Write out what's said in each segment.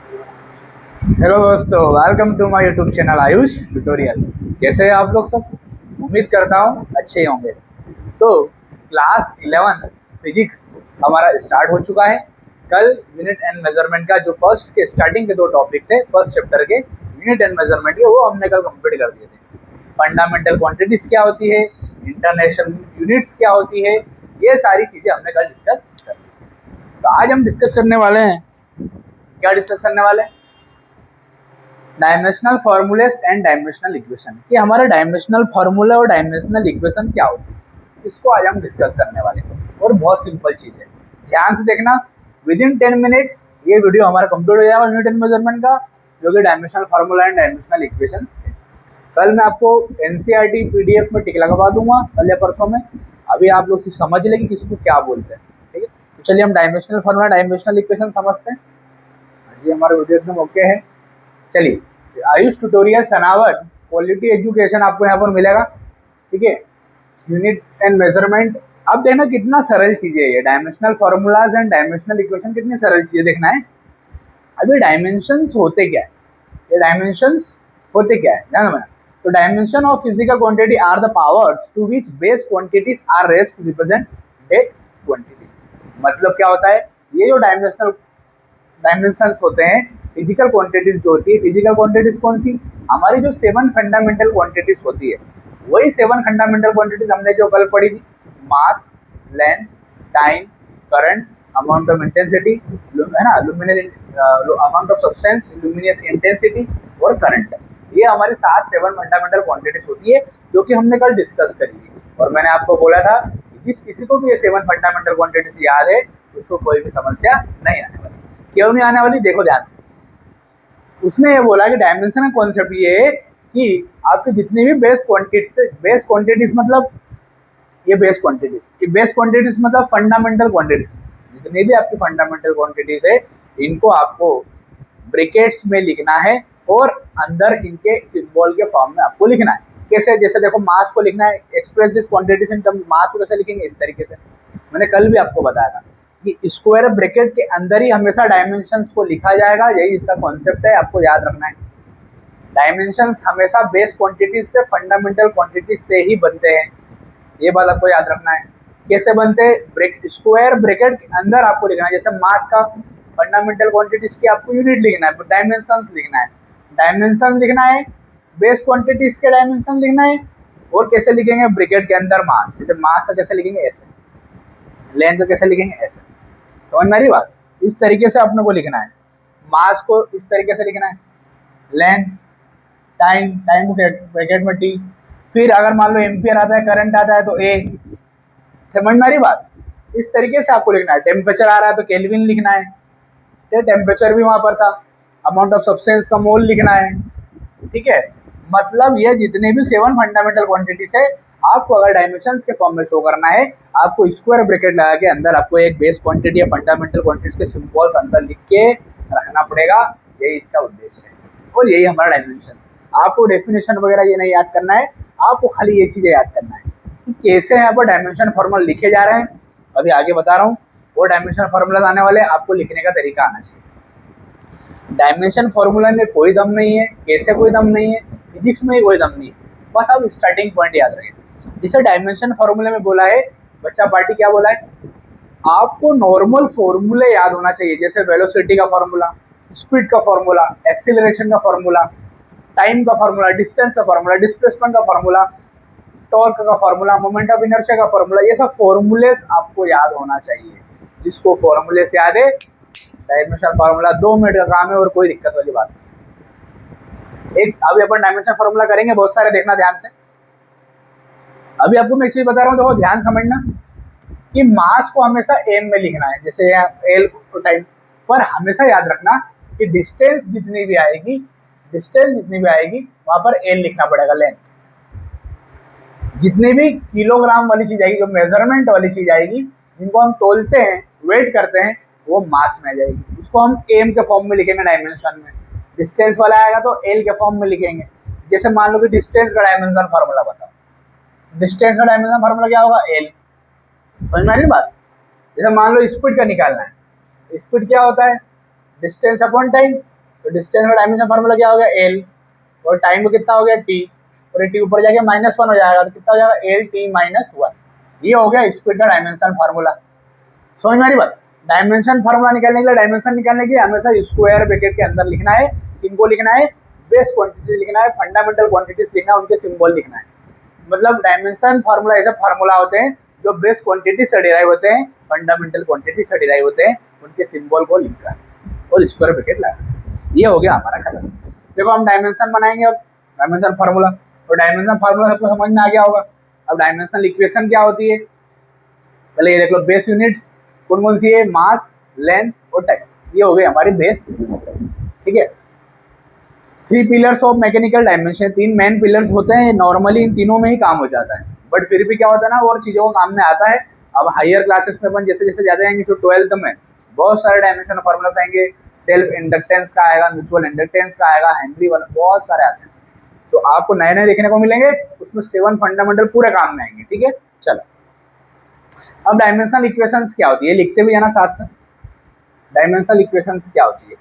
Hello दोस्तों, welcome to my YouTube channel Ayush tutorial. कैसे हैं आप लोग सब? उम्मीद करता हूँ अच्छे ही होंगे। तो क्लास 11 फिजिक्स हमारा स्टार्ट हो चुका है। कल यूनिट एंड मेजरमेंट का जो फर्स्ट के स्टार्टिंग के दो टॉपिक थे फर्स्ट चैप्टर के यूनिट एंड मेजरमेंट के, वो हमने कल कंप्लीट कर दिए थे। फंडामेंटल क्वांटिटीज क्या होती है, इंटरनेशनल यूनिट्स क्या होती है, ये सारी चीज़ें हमने कल डिस्कस कर ली। तो आज हम डिस्कस करने वाले हैं, क्या डिस्कस करने वाले हैं? Dimensional formulas and dimensional equation. कि हमारा डायमेंशनल फार्मूला और डायमेंशनल इक्वेशन क्या होती है, इसको आज हम डिस्कस करने वाले हैं। और बहुत सिंपल चीज़ है, ध्यान से देखना। विद इन 10 मिनट्स ये वीडियो हमारा कंप्लीट हो जाएगा यूनिट एंड मेजरमेंट का, जो कि dimensional formula and dimensional equation है। कल मैं आपको एनसीईआरटी पीडीएफ में टिक लगवा दूंगा, कल या परसों में। अभी आप लोग समझ लें कि किसको क्या बोलते हैं, ठीक है। तो चलिए हम डायमेंशनल फार्मूला डायमेंशनल इक्वेशन समझते हैं। ये हमारा वीडियो एकदम ओके है। चलिए, Ayush tutorial Sanawar quality education आपको यहाँ पर मिलेगा, ठीक है। Unit and measurement. अब देखना कितना सरल चीज़ है ये dimensional formulas and dimensional equation, कितनी सरल चीज़ें देखना है। अभी डायमेंशंस होते क्या है, ये डायमेंशंस होते क्या है ध्यान में। तो dimension of physical quantity are the powers to which base quantities are raised to represent that quantities. मतलब क्या होता है, ये जो डायमेंशंस होते हैं, फिजिकल क्वांटिटीज जो होती है, फिजिकल क्वांटिटीज कौन सी, हमारी जो 7 फंडामेंटल क्वांटिटीज होती है, वही 7 फंडामेंटल क्वांटिटीज हमने जो कल पढ़ी थी। Mass, length, time, current, amount of intensity, है ना, luminous amount of substance, luminous intensity और करंट। ये हमारी 7 फंडामेंटल क्वांटिटीज होती है, जो कि हमने कल डिस्कस करी थी। और मैंने आपको बोला था जिस किसी को भी ये 7 फंडामेंटल क्वांटिटीज याद है, उसको कोई भी समस्या नहीं आने वाली। क्यों नहीं आने वाली, देखो ध्यान से। उसने ये बोला कि डायमेंशन का कॉन्सेप्ट ये है कि आपके जितनी भी बेस क्वांटिटीज मतलब ये बेस क्वांटिटीज मतलब फंडामेंटल क्वांटिटीज, जितनी भी आपकी फंडामेंटल क्वांटिटीज है, इनको आपको ब्रैकेट्स में लिखना है और अंदर इनके सिंबल के फॉर्म में आपको लिखना है। कैसे? जैसे देखो, मास को लिखना है, express this quantities in terms, mass को कैसे लिखेंगे, इस तरीके से। मैंने कल भी आपको बताया था कि स्क्वायर ब्रैकेट के अंदर ही हमेशा डायमेंशंस को लिखा जाएगा, यही इसका कॉन्सेप्ट है, आपको याद रखना है। डायमेंशंस हमेशा बेस क्वांटिटीज से, फंडामेंटल क्वांटिटीज से ही बनते हैं, ये बात आपको याद रखना है। कैसे बनते हैं? स्क्वायर ब्रैकेट के अंदर आपको लिखना है। जैसे मास का फंडामेंटल क्वांटिटीज की आपको यूनिट लिखना है, डायमेंशंस लिखना है, डायमेंशन लिखना है, बेस क्वांटिटीज के डायमेंशन लिखना है। और कैसे लिखेंगे? ब्रैकेट के अंदर मास, जैसे मास का कैसे लिखेंगे, ऐसे। लेंथ कैसे लिखेंगे, ऐसे। समझ में आ रही बात? इस तरीके से अपने को लिखना है। मास को इस तरीके से लिखना है, लेंथ, टाइम को ब्रैकेट में टी। फिर अगर मान लो एम्पियर आता है, करंट आता है, तो ए। समझ में आ रही बात? इस तरीके से आपको लिखना है। टेम्परेचर आ रहा है तो केल्विन लिखना है, टेम्परेचर भी वहां पर था। अमाउंट ऑफ सब्सटेंस का मोल लिखना है, ठीक है। मतलब ये जितने भी 7 फंडामेंटल क्वांटिटीज है, आपको अगर डायमेंशंस के फॉर्म में शो करना है, आपको स्क्वायर ब्रैकेट लगा के अंदर आपको एक बेस क्वांटिटी या फंडामेंटल क्वांटिटीज के सिंबल्स अंदर लिख के रखना पड़ेगा। यही इसका उद्देश्य है और यही हमारा डायमेंशंस है। आपको डेफिनेशन वगैरह ये नहीं याद करना है, आपको खाली ये चीजें याद करना है कि कैसे यहाँ पर डायमेंशन फॉर्मूला लिखे जा रहे हैं। अभी आगे बता रहा हूँ, वो डायमेंशन फॉर्मूला आने वाले, आपको लिखने का तरीका आना चाहिए। डायमेंशन फॉर्मूला में कोई दम नहीं है, कैसे कोई दम नहीं है, फिजिक्स में कोई दम नहीं है, बस आप स्टार्टिंग पॉइंट याद रखें। जैसे डायमेंशन फॉर्मूले में बोला है, बच्चा पार्टी क्या बोला है, आपको नॉर्मल फॉर्मूले याद होना चाहिए। जैसे वेलोसिटी का फॉर्मूला, स्पीड का फॉर्मूला, एक्सीलरेशन का फॉर्मूला, टाइम का फॉर्मूला, डिस्टेंस का फॉर्मूला, डिस्प्लेसमेंट का फॉर्मूला, टॉर्क का फॉर्मूला, मोमेंट ऑफ इनर्शिया का फॉर्मूला, ये सब फॉर्मूलेस आपको याद होना चाहिए। जिसको फॉर्मूलेस याद है, डायमेंशन फार्मूला 2 मिनट का काम है और कोई दिक्कत वाली बात नहीं। एक अभी अपन डायमेंशन फार्मूला करेंगे, बहुत सारे, देखना ध्यान से। अभी आपको मैं एक चीज बता रहा हूँ, देखो ध्यान समझना कि मास को हमेशा एम में लिखना है, जैसे एल टाइम पर। हमेशा याद रखना कि डिस्टेंस जितनी भी आएगी वहां पर एल लिखना पड़ेगा। लेंथ, जितनी भी किलोग्राम वाली चीज आएगी, जो मेजरमेंट वाली चीज आएगी, जिनको हम तोलते हैं, वेट करते हैं, वो मास में आ जाएगी। उसको हम एम के फॉर्म में लिखेंगे डायमेंशन में। डिस्टेंस वाला आएगा तो एल के फॉर्म में लिखेंगे। जैसे मान लो कि डिस्टेंस का डायमेंशन फार्मूला बताओ, डिस्टेंस का डायमेंशन फार्मूला क्या होगा, एल। समझ में आ रही बात? जैसे मान लो स्पीड का निकालना है, स्पीड क्या होता है, डिस्टेंस अपॉन टाइम। तो डिस्टेंस का डायमेंशन फार्मूला क्या हो गया एल, और टाइम को कितना हो गया टी, और टी ऊपर जाके -1 हो जाएगा, तो कितना हो जाएगा एल टी -1। ये हो गया स्पीड का डायमेंशन फार्मूला। समझ में आ रही बात। डायमेंशन फार्मूला निकालने के लिए, डायमेंशन निकालने के लिए हमेशा स्क्वायर ब्रैकेट के अंदर लिखना है, किनको लिखना है, बेस क्वांटिटी लिखना है, फंडामेंटल क्वांटिटीज लिखना है, उनके सिंबल लिखना है। मतलब डायमेंशन फार्मूला ऐसे फार्मूला होते हैं जो बेस क्वांटिटी से डिराइव होते हैं, फंडामेंटल क्वांटिटी से डिराइव होते हैं, उनके सिंबल को लिखकर और स्क्वायर ब्रैकेट लगा। ये हो गया हमारा खत्म। देखो हम डायमेंशन बनाएंगे अब, डायमेंशन फार्मूला, और डायमेंशन फार्मूला सबको समझ में आ गया होगा। अब डायमेंशनल इक्वेशन क्या होती है, पहले ये देख लो। बेस यूनिट्स कौन कौन सी है, मास, लेंथ और टाइम, ये हो गए हमारी बेस, ठीक है। 3 pillars of mechanical dimension, 3 main pillars होते हैं, नॉर्मली इन तीनों में ही काम हो जाता है, बट फिर भी क्या होता है ना, और चीज़ों को काम में आता है। अब हायर क्लासेस में अपन जैसे जैसे जाते जाएंगे, तो 12th में बहुत सारे डायमेंशन फार्मूलास आएंगे, सेल्फ इंडक्टेंस का आएगा, म्यूचुअल इंडक्टेंस का आएगा, हेनरी वाला, बहुत सारे आते हैं, तो आपको नए नए देखने को मिलेंगे। उसमें 7 फंडामेंटल पूरे काम में आएंगे, ठीक है। चलो अब डायमेंशनल इक्वेशंस क्या होती है, लिखते भी जाना साथ साथ। डायमेंशनल इक्वेशंस क्या होती है,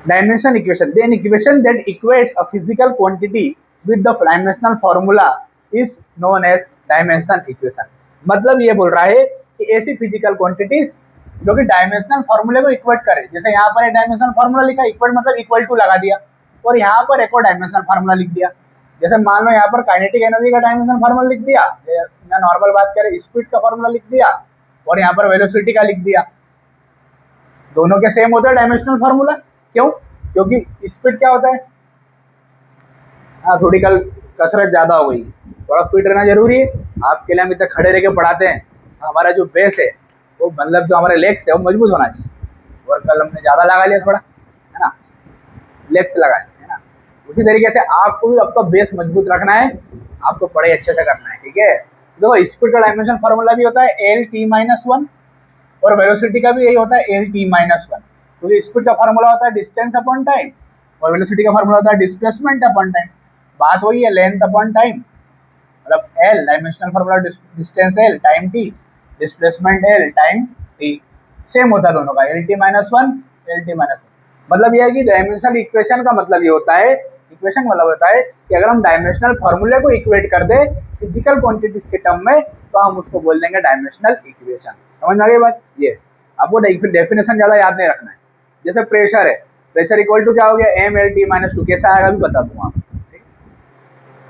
dimensional equation, then equation that equates a physical quantity with the dimensional formula is known as dimensional equation. मतलब ये बोल रहा है कि ऐसी फिजिकल क्वांटिटीज जो कि डायमेंशनल फार्मूले को इक्वेट करे, जैसे यहाँ पर एक डायमेंशनल फार्मूला लिखा, इक्वेट मतलब इक्वल टू लगा दिया, और यहाँ पर एक और डायमेंशनल फार्मूला लिख दिया। जैसे मान लो यहाँ पर काइनेटिक एनर्जी का डायमेंशनल फार्मूला लिख दिया, या नॉर्मल बात करें स्पीड का फार्मूला लिख दिया, और यहाँ पर वेलोसिटी का लिख दिया। दोनों के सेम होता है डायमेंशनल फार्मूला, क्यों? क्योंकि स्पीड क्या होता है, हाँ थोड़ी कल कसरत ज़्यादा हो गई, थोड़ा फिट रहना जरूरी है। आपके लिए हम इतना खड़े रह के पढ़ाते हैं, हमारा जो बेस है वो मतलब जो हमारे लेग्स है वो मजबूत होना चाहिए, और कल हमने ज़्यादा लगा लिया थोड़ा, है ना, लेग्स लगाए, है ना। उसी तरीके से आपको भी आपका बेस मजबूत रखना है, आपको पढ़ाई अच्छे से करना है, ठीक है। देखो स्पीड का डायमेंशन फार्मूला भी होता है एल टी -1, और वेलोसिटी का भी यही होता है एल टी -1। क्योंकि स्पीड का फार्मूला होता है डिस्टेंस अपॉन टाइम, और वेलोसिटी का फार्मूला होता है डिस्प्लेसमेंट अपॉन टाइम। बात वही है, लेंथ अपॉन टाइम, मतलब L dimensional formula, distance L, time T, displacement L, time T, same होता है दोनों का, एल टी -1, एल टी -1। मतलब यह है कि डायमेंशनल इक्वेशन का मतलब ये होता है, इक्वेशन का मतलब होता है कि अगर हम डायमेंशनल फार्मूले को इक्वेट कर दे फिजिकल क्वांटिटीज के टर्म में, तो हम उसको बोल देंगे डायमेंशनल इक्वेशन। समझ में आ गई बात। ये आपको डेफिनेशन ज़्यादा याद नहीं रखना है। जैसे प्रेशर है, प्रेशर इक्वल टू क्या हो गया, एम एल टी -2, कैसा आएगा भी बता दूंगा आपको।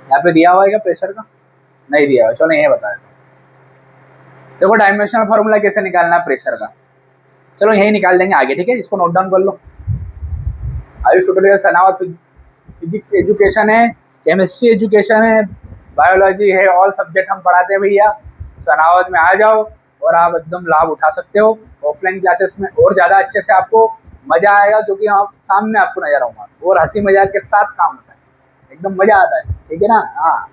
यहाँ पे दिया हुआ है क्या प्रेशर का, नहीं दिया हुआ, चलो नहीं बता देता। देखो डायमेंशनल फार्मूला कैसे निकालना है प्रेशर का, चलो यही निकाल देंगे आगे, ठीक है। इसको नोट डाउन कर लो। Ayush tutorial Sanawat physics education है, केमिस्ट्री एजुकेशन है, बायोलॉजी है, ऑल सब्जेक्ट हम पढ़ाते हैं भैया। सनावत में आ जाओ और आप एकदम लाभ उठा सकते हो। ऑफलाइन क्लासेस में और ज़्यादा अच्छे से आपको मज़ा आएगा, क्योंकि हम सामने आपको नजर आऊँगा और हंसी मजाक के साथ काम होता है, एकदम मज़ा आता है, ठीक है ना। हाँ,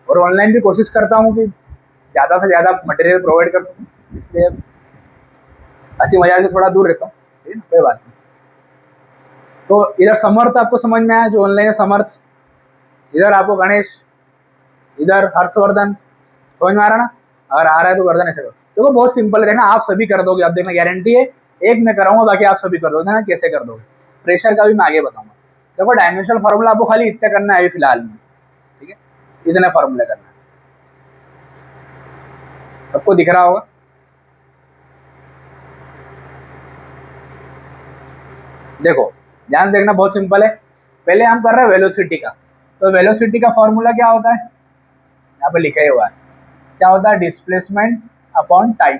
और ऑनलाइन भी कोशिश करता हूँ कि ज़्यादा से ज़्यादा मटेरियल प्रोवाइड कर सकूँ, इसलिए हंसी मजाक से थोड़ा दूर रहता हूँ, ठीक है ना, कोई बात नहीं। तो इधर समर्थ आपको समझ में आया, जो ऑनलाइन है समर्थ, इधर आपको गणेश, इधर हर्षवर्धन, समझ में आ रहा ना। अगर आ रहा है तो गर्दन ऐसे करो। देखो बहुत सिंपल है ना, आप सभी कर दोगे, आप देखना गारंटी है। एक मैं कराऊंगा, बाकी आप सभी कर दोगे ना, कैसे कर दोगे। प्रेशर का भी मैं आगे बताऊंगा। देखो डायमेंशनल फार्मूला आपको खाली इतना करना है अभी फिलहाल में, ठीक है, इतने फार्मूले करना है, सबको दिख रहा होगा। देखो ध्यान देखना, बहुत सिंपल है। पहले हम कर रहे हैं वेलोसिटी का, तो वेलोसिटी का फॉर्मूला क्या होता है, यहाँ पे लिखा ही हुआ है, क्या होता है, डिस्प्लेसमेंट अपॉन टाइम।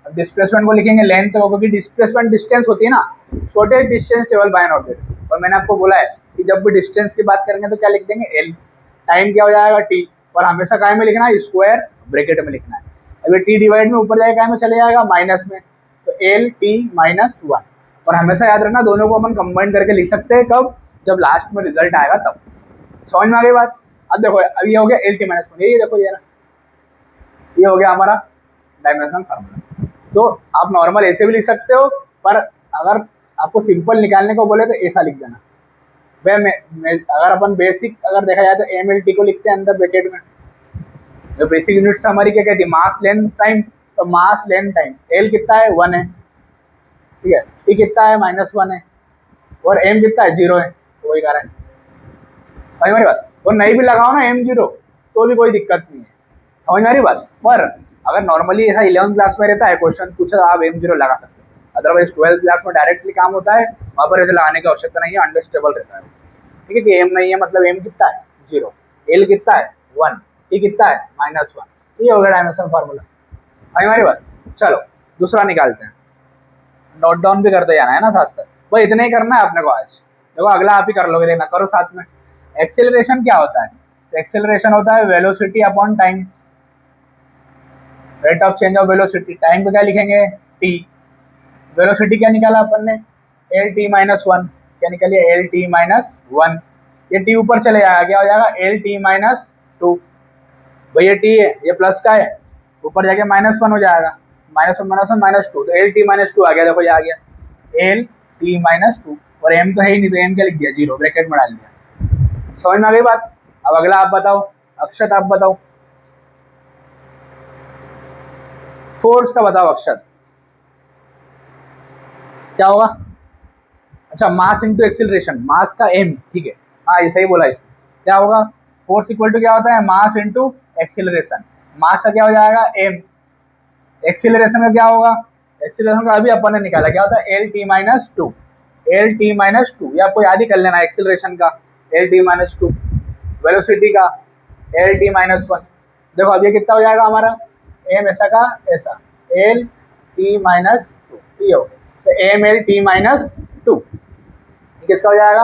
अब डिस्प्लेसमेंट को लिखेंगे लेंथ, क्योंकि डिस्प्लेसमेंट डिस्टेंस होती है ना, shortage distance travel by an object. और मैंने आपको बोला है कि जब भी डिस्टेंस की बात करेंगे तो क्या लिख देंगे, एल, टाइम क्या हो जाएगा, टी, और हमेशा काय में लिखना है, स्क्वायर ब्रैकेट में लिखना है। अभी टी डिवाइड में ऊपर जाएगा काय में चले जाएगा, माइनस में, तो एल टी -1। और हमेशा याद रखना दोनों को अपन कंबाइन करके लिख सकते हैं, कब, जब लास्ट में रिजल्ट आएगा तब। समझ में आ गई बात। अब देखो अब ये हो गया एल टी -1, ये देखो ये हो गया हमारा डायमेंशन फार्मूला। तो आप नॉर्मल ऐसे भी लिख सकते हो, पर अगर आपको सिंपल निकालने को बोले तो ऐसा लिख देना। भाई अगर अपन बेसिक अगर देखा जाए तो एम एल टी को लिखते हैं अंदर ब्रैकेट में। जो बेसिक यूनिट्स हमारी क्या कहती है, मास लेंथ टाइम, तो मास लेंथ टाइम एल कितना है, 1 है, ठीक है, टी कितना है -1 है और एम कितना है 0 है, तो वही कारण है समझ मेरी बात। और नहीं भी लगाओ ना m0 तो भी कोई दिक्कत नहीं है, समझ मेरी बात। पर अगर नॉर्मली ऐसा 11th क्लास में रहता है क्वेश्चन पूछा आप m0 लगा सकते हो, अदरवाइज 12th क्लास में डायरेक्टली काम होता है, वहाँ पर ऐसे लगाने की आवश्यकता नहीं है, अंडरस्टेबल रहता है। ठीक है कि एम नहीं है मतलब एम कितना है 0, एल कितना है 1, टी कितना है -1, ये हो गया डायमेंशन फार्मूला, हमारी बात। चलो दूसरा निकालते हैं, नोट डाउन भी करते जाना है ना साथ साथ, भाई इतना ही करना है अपने को आज। देखो अगला आप ही कर लोगे, देखना करो साथ में। एक्सेलरेशन क्या होता है, तो एक्सेलरेशन होता है velocity upon time, rate of change of velocity. Time को क्या लिखेंगे टी, वेलोसिटी क्या निकाला अपन ने एल टी -1, क्या निकालिए एल टी -1, ये टी ऊपर चले जाएगा क्या हो जाएगा एल टी -2, भाई ये टी है ये प्लस का है ऊपर जाके -1 हो जाएगा, -1 -2 तो एल टी -2 आ गया, देखो ये आ गया एल टी -2, और एम तो है ही नहीं तो एम क्या लिख दिया 0 ब्रैकेट में डाल दिया, समझ में आ गई बात। अब अगला आप बताओ, अक्षत आप बताओ, फोर्स का बताओ अक्षत क्या होगा। अच्छा मास इंटू एक्सिलरेशन, मास का एम, ठीक है हाँ ये सही बोला इसमें, क्या होगा फोर्स इक्वल टू क्या होता है मास इंटू एक्सिलरेशन, मास का क्या हो जाएगा एम, एक्सिलरेशन का क्या होगा, एक्सिलरेशन का अभी अपन ने निकाला क्या होता है एल टी -2, एल टी -2 ये आपको याद ही कर लेना, एक्सिलरेशन का एल टी -2, वेलोसिटी का एल टी -1। देखो अब ये कितना हो जाएगा हमारा एम ऐसा का ऐसा एल टी -2, ये हो तो एम एल टी -2 किसका हो जाएगा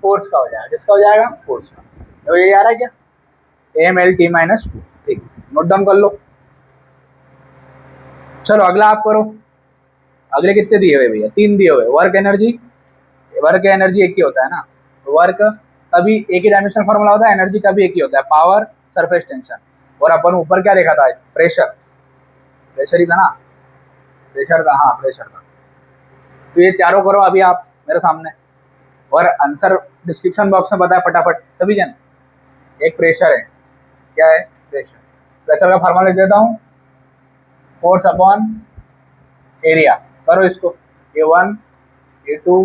फोर्स का हो जाएगा, किसका हो जाएगा फोर्स का, तो ये आ रहा है क्या एम एल टी -2, ठीक नोट डाउन कर लो। चलो अगला आप करो, अगले कितने दिए हुए भैया 3 दिए हुए, वर्क एनर्जी, वर्क एनर्जी एक ही होता है ना, तो वर्क कभी एक ही डायमेंशन फॉर्मूला होता है, एनर्जी कभी एक ही होता है, पावर सरफेस टेंशन, और अपन ऊपर क्या देखा था प्रेशर, प्रेशर ही था ना, प्रेशर था हाँ प्रेशर था। तो ये चारों करो अभी आप मेरे सामने, और आंसर डिस्क्रिप्शन बॉक्स में बताया फटाफट सभी जन। एक प्रेशर है, क्या है प्रेशर, प्रेशर का फार्मूला लिख देता हूँ फोर्स अपॉन एरिया, करो इसको A1 A2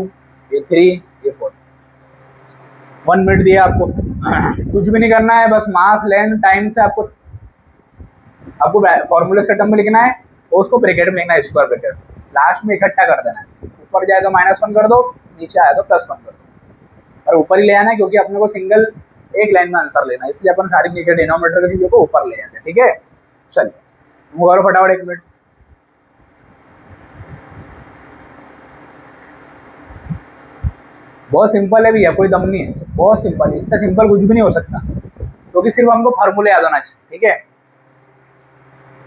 A3 A4, 1 minute दिया आपको कुछ भी नहीं करना है, बस मास लेंथ टाइम से आपको फॉर्मूले से टर्म में लिखना है और उसको ब्रैकेट में लिखना है स्क्वायर ब्रैकेट, लास्ट में इकट्ठा कर देना है, ऊपर जाए तो -1 कर दो, नीचे आए तो +1 कर दो, और ऊपर ही ले आना है क्योंकि अपने को सिंगल एक लाइन में आंसर लेना है, इसलिए अपन सारी नीचे डिनोमिनेटर की चीजों को ऊपर ले जाते हैं, ठीक है। चलिए वो करो फटाफट 1 मिनट। बहुत सिंपल है भैया, कोई दम नहीं है, बहुत सिंपल है, इससे सिंपल कुछ भी नहीं हो सकता, क्योंकि सिर्फ हमको फार्मूले याद होना चाहिए, ठीक है।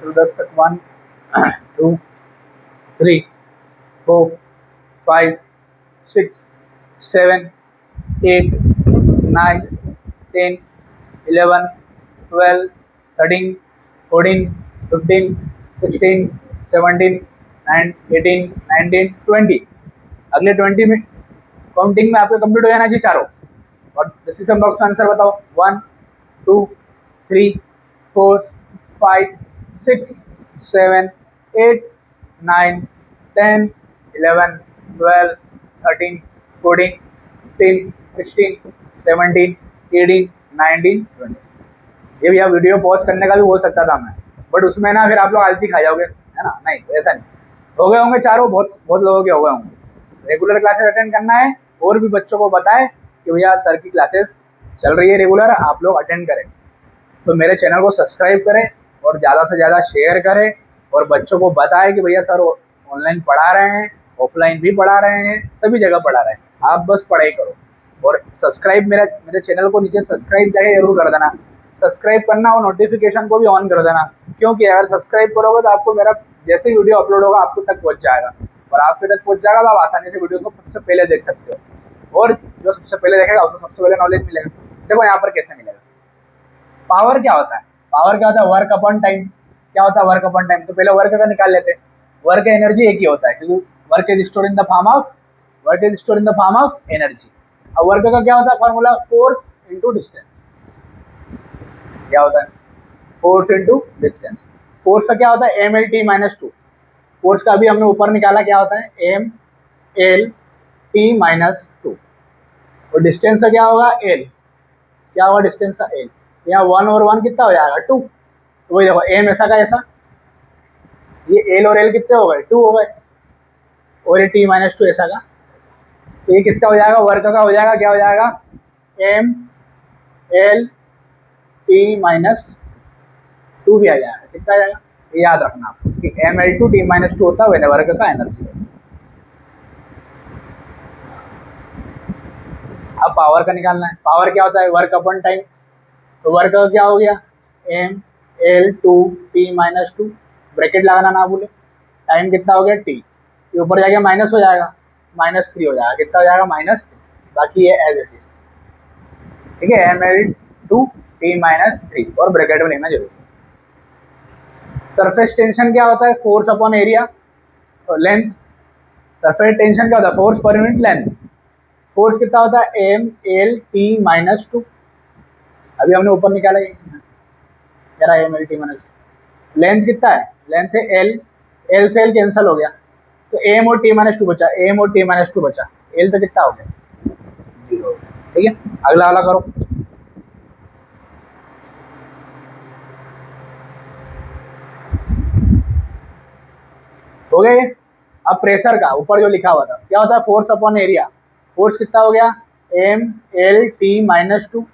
तो 10 तक 1 2 3 4 5 6 7 8 9 10 11 12 13 14 15 16 17 18 19 20, अगले 20 में काउंटिंग में आपको कंप्लीट हो जाना चाहिए चारों, और डिस्क्रिप्शन बॉक्स में आंसर बताओ 1 2 3 4 5 6 7 8 9 10 11 12 13 14 15 16 17 18 19 20। ये भैया वीडियो पॉज करने का भी बोल सकता था मैं, बट उसमें ना फिर आप लोग आलसी खा जाओगे, है ना, नहीं ऐसा नहीं, हो गए होंगे चारों, बहुत बहुत लोगों के हो गए होंगे। रेगुलर क्लासेस अटेंड करना है, और भी बच्चों को बताए कि भैया सर की क्लासेस चल रही है रेगुलर, आप लोग अटेंड करें, तो मेरे चैनल को सब्सक्राइब करें और ज़्यादा से ज़्यादा शेयर करें, और बच्चों को बताएं कि भैया सर ऑनलाइन पढ़ा रहे हैं, ऑफलाइन भी पढ़ा रहे हैं, सभी जगह पढ़ा रहे हैं, आप बस पढ़ाई करो। और सब्सक्राइब मेरे चैनल को नीचे सब्सक्राइब जाके जरूर कर देना, सब्सक्राइब करना और नोटिफिकेशन को भी ऑन कर देना, क्योंकि अगर सब्सक्राइब करोगे तो आपको मेरा जैसे ही वीडियो अपलोड होगा आपको तक पहुँच जाएगा, और आपके तक पहुँच जाएगा तो आप आसानी से वीडियो को सबसे पहले देख सकते हो, और जो सबसे पहले देखेगा उसको सबसे पहले नॉलेज मिलेगा। देखो यहाँ पर कैसे मिलेगा, पावर क्या होता है, पावर क्या होता है वर्क अपॉन टाइम, क्या होता है वर्क अपॉन टाइम, तो पहले वर्क का निकाल लेते हैं, वर्क एनर्जी एक ही होता है, क्योंकि work is stored in the form of energy. अब वर्क का क्या होता है फॉर्मूला फोर्स इंटू डिस्टेंस, क्या होता है फोर्स इंटू डिस्टेंस, फोर्स का क्या होता है एम एल टी -2, फोर्स का अभी हमने ऊपर निकाला, क्या होता है M L T minus two, और डिस्टेंस का क्या होगा एल, क्या होगा डिस्टेंस का एल, यहाँ 1 और 1 कितना हो जाएगा 2, तो वही देखो एम ऐसा का ऐसा, ये एल और एल कितने हो गए 2 हो गए, और ये टी माइनस टू ऐसा का, ये किसका हो जाएगा वर्क का हो जाएगा, क्या हो जाएगा M L T minus two भी आ जाएगा, कितना आ जाएगा, ये याद रखना आपको कि M L two T minus two होता है वर्क का एनर्जी। अब पावर का निकालना है, पावर क्या होता है वर्क अपन टाइम, तो वर्क का क्या हो गया M L two T minus two, bracket लगाना ना भूले, टाइम कितना हो गया टी, ये ऊपर जाके माइनस हो जाएगा -3 हो जाएगा, कितना हो जाएगा -3, बाकी ये एज इट इज, ठीक है M L two T minus 3 और ब्रैकेट में लेना जरूर। सरफेस टेंशन क्या होता है फोर्स अपॉन एरिया और लेंथ, सरफेस टेंशन क्या होता है force per unit length, force कितना होता है M L T minus two, अभी हमने ऊपर निकाला कह रहा M L T minus, length कितना है लेंथ है एल, एल से एल कैंसिल हो गया, तो एम और टी माइनस टू बचा, एम और टी माइनस टू बचा, एल तो कितना हो गया 0, ठीक है अगला वाला करो। हो गया ये। अब प्रेशर का ऊपर जो लिखा हुआ था क्या होता है फोर्स अपॉन एरिया, फोर्स कितना हो गया M L T minus two,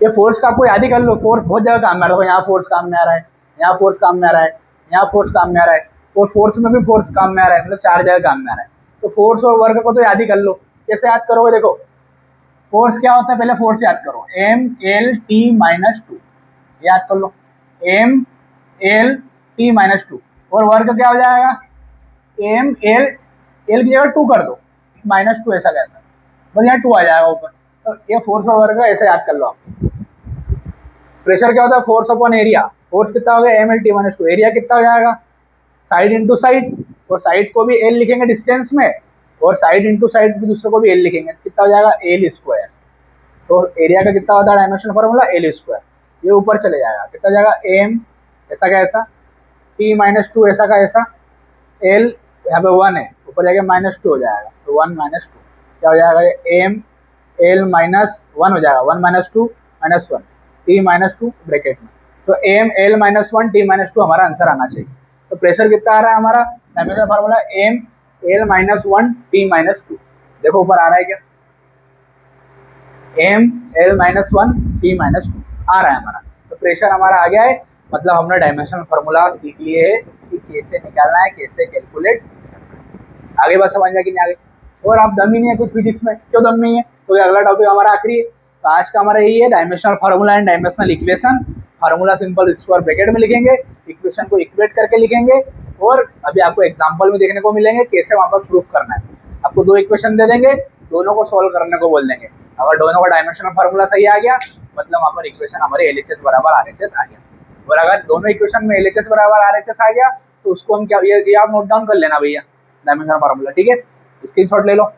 ये फोर्स का आपको याद ही कर लो, फोर्स बहुत जगह काम में आ रहा है, यहाँ फोर्स काम में आ रहा है, यहाँ फोर्स काम में आ रहा है, यहाँ फोर्स काम में आ रहा है, और फोर्स में भी फोर्स काम में आ रहा है, मतलब 4 जगह काम में आ रहा है, तो फोर्स और वर्क को तो याद ही कर लो। कैसे याद करोगे देखो, फोर्स क्या होता है पहले फोर्स याद करो M L T minus two, याद कर लो M L T minus two, और वर्क क्या हो जाएगा एम एल, एल की जगह 2 कर दो -2 ऐसा कैसा, बस यहाँ 2 आ जाएगा ऊपर, तो ये फोर्स और वर्क का ऐसे याद कर लो आप। प्रेशर क्या होता है फोर्स अपॉन एरिया, फोर्स कितना हो गया M L T minus two, area कितना हो जाएगा साइड इंटू साइड, और साइड को भी एल लिखेंगे डिस्टेंस में, और साइड इंटू साइड भी दूसरे को भी एल लिखेंगे, कितना हो जाएगा एल स्क्वायर, तो एरिया का कितना होता है डायमेंशन फॉर्मूला एल स्क्वायर, ये ऊपर चले जाएगा कितना जाएगा एम ऐसा का ऐसा, टी माइनस टू ऐसा का ऐसा, एल यहाँ पे 1 है ऊपर जाके -2 हो जाएगा, तो 1 -2 क्या हो जाएगा एम एल -1 हो जाएगा, 1 -2 -1 टी -2 ब्रैकेट में, तो एम एल -1 टी -2 हमारा आंसर आना चाहिए। तो प्रेशर कितना आ रहा है हमारा dimension formula M L -1 T -2, देखो ऊपर आ रहा है क्या एम एल -1 टी -2 आ रहा है हमारा, तो प्रेशर हमारा आ गया है, मतलब हमने डायमेंशनल फार्मूला सीख लिए है कि कैसे निकालना है कैसे कैलकुलेट करना है। आगे बात समझ में कि नहीं आगे, और आप दम ही नहीं है कुछ फिजिक्स में, क्यों दम नहीं है, तो अगला टॉपिक हमारा आखिरी है, तो आज का हमारा यही है dimensional formula and dimensional equation. Formula simple square bracket में लिखेंगे, इक्वेशन को इक्वेट करके लिखेंगे, और अभी आपको एग्जाम्पल में देखने को मिलेंगे कैसे वहाँ पर प्रूफ करना है। आपको 2 इक्वेशन दे देंगे, दोनों को सॉल्व करने को बोल देंगे, अगर दोनों का डायमेंशनल फार्मूला सही आ गया मतलब वहाँ पर इक्वेशन हमारे LHS बराबर RHS आ गया, और अगर दोनों इक्वेशन में LHS बराबर RHS आ गया तो उसको हम क्या, ये आप नोट डाउन कर लेना भैया डायमेंशनल फार्मूला, ठीक है स्क्रीनशॉट ले लो।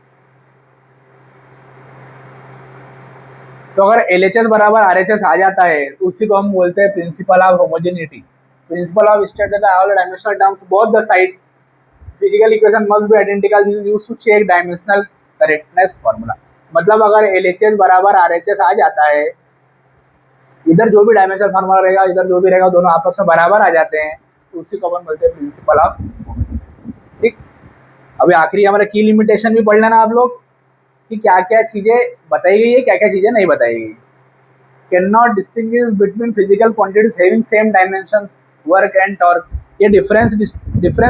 तो अगर LHS बराबर RHS आ जाता है तो उसी को हम बोलते हैं principle of homogeneity, principle of state that all dimensional terms both the side physical equation must be identical, this is used to check dimensional correctness formula. मतलब अगर LHS बराबर RHS आ जाता है, इधर जो भी डायमेंशनल फार्मूला रहेगा इधर जो भी रहेगा दोनों आपस में बराबर आ जाते हैं, तो उसी को अपन बोलते हैं प्रिंसिपल ऑफ, ठीक। अभी आखिरी हमारा की लिमिटेशन भी पढ़ लेना आप लोग कि क्या क्या चीजें बताई गई है क्या क्या चीजें नहीं बताई गई। Can not distinguish between physical quantities having same dimensions work and torque, ये डिफरेंस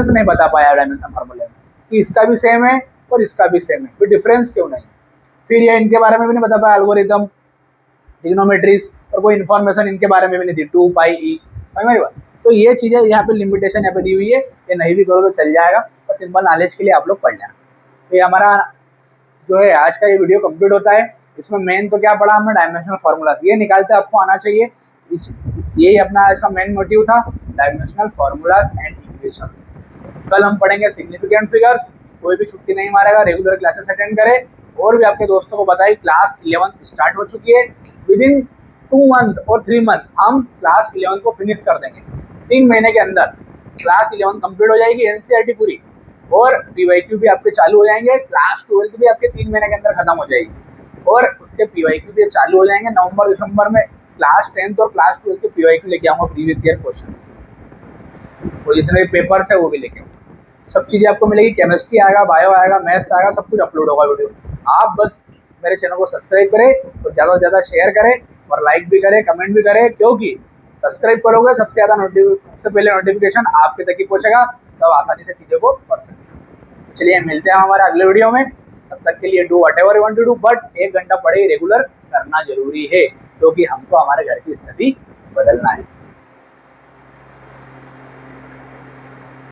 नहीं बता पाया डायमेंशन फार्मूले में कि इसका भी सेम है और इसका भी सेम है, फिर डिफरेंस क्यों नहीं। फिर ये इनके बारे में भी नहीं बता पाया एल्गोरिथम, ट्रिग्नोमेट्रीज, और कोई इन्फॉर्मेशन इनके बारे में भी नहीं दी 2 पाई ई, मेरी बात। तो ये चीज़ें यहाँ पे लिमिटेशन यहाँ पे दी हुई है, ये नहीं भी करो तो चल जाएगा, और सिंपल नॉलेज के लिए आप लोग पढ़ लेना। तो ये हमारा जो है आज का ये वीडियो कंप्लीट होता है। इसमें मेन तो क्या पढ़ा हमने डायमेंशनल फार्मूलाज, ये निकालते आपको आना चाहिए, यही अपना आज का मेन मोटिव था, डायमेंशनल फार्मूलाज एंड इक्वेशंस। कल हम पढ़ेंगे सिग्निफिकेंट फिगर्स, कोई भी छुट्टी नहीं मारेगा, रेगुलर क्लासेस अटेंड करें, और भी आपके दोस्तों को बताइए क्लास 11 स्टार्ट हो चुकी है, विद इन 2 मंथ और 3 मंथ हम क्लास 11 को फिनिश कर देंगे, 3 महीने के अंदर क्लास 11 कंप्लीट हो जाएगी, एनसीईआरटी पूरी, और पीवाईक्यू भी आपके चालू हो जाएंगे। क्लास 12 भी आपके 3 महीने के अंदर खत्म हो जाएगी, और उसके पीवाईक्यू भी चालू हो जाएंगे। नवंबर दिसंबर में क्लास 10th और क्लास 12 के पीवाईक्यू लेके आऊँगा, प्रीवियस ईयर क्वेश्चंस, वो जितने भी पेपर्स है वो भी लेके आऊँगा। सब चीज़ें आपको मिलेगी, केमिस्ट्री आएगा, बायो आएगा, मैथ्स आएगा, सब कुछ अपलोड होगा वीडियो। आप बस मेरे चैनल को सब्सक्राइब करें और ज़्यादा से ज़्यादा शेयर करें और लाइक भी करें, कमेंट भी करें, क्योंकि सब्सक्राइब करोगे सबसे ज़्यादा सबसे पहले नोटिफिकेशन आपके तक ही पहुँचेगा, तब आसानी से चीज़ों को पढ़ सकते हैं। चलिए मिलते हैं हमारे अगले वीडियो में, तब तक के लिए do whatever you want to do, but 1 घंटा पढ़ाई रेगुलर करना जरूरी है, क्योंकि हमको हमारे घर की स्थिति बदलना है।